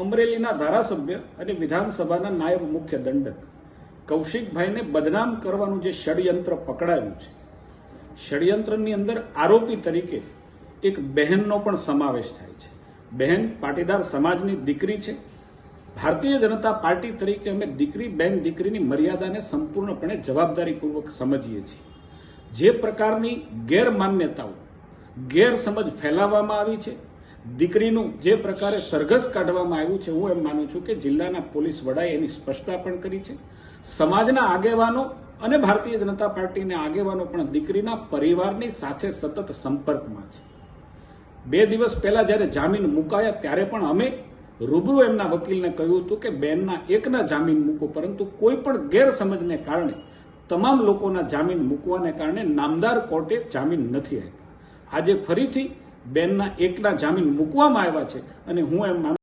અમરેલીના ધારાસભ્ય અને વિધાનસભાના નાયબ મુખ્ય દંડક કૌશિકભાઈને બદનામ કરવાનું જે ષડયંત્ર પકડાયું છે, ષડયંત્રની અંદર આરોપી તરીકે એક બહેનનો પણ સમાવેશ થાય છે. બહેન પાટીદાર સમાજની દીકરી છે. ભારતીય જનતા પાર્ટી તરીકે અમે દીકરી બેન દીકરીની મર્યાદાને સંપૂર્ણપણે જવાબદારીપૂર્વક સમજીએ છીએ. જે પ્રકારની ગેરમાન્યતાઓ ગેરસમજ ફેલાવવામાં આવી છે, દીકરીનું જે પ્રકારે સરઘસ કાઢવામાં આવ્યું છે, હું એમ માનું છું કે જિલ્લાના પોલીસ વડાએ એની સ્પષ્ટતા પણ કરી છે. સમાજના આગેવાનો અને ભારતીય જનતા પાર્ટીના આગેવાનો પણ દીકરીના પરિવારની સાથે સતત સંપર્કમાં છે. 2 દિવસ પહેલા જ્યારે જામીન મુકાયા ત્યારે પણ અમે રૂબરૂ એમના વકીલને કહ્યું હતું કે બેનના એકના જામીન મૂકો, પરંતુ કોઈ પણ ગેરસમજને કારણે તમામ લોકોના જામીન મૂકવાને કારણે નામદાર કોર્ટે જામીન નથી આપ્યા. આજે ફરીથી બેનના એકના જામીન મૂકવામાં આવ્યા છે અને હું એમ માનું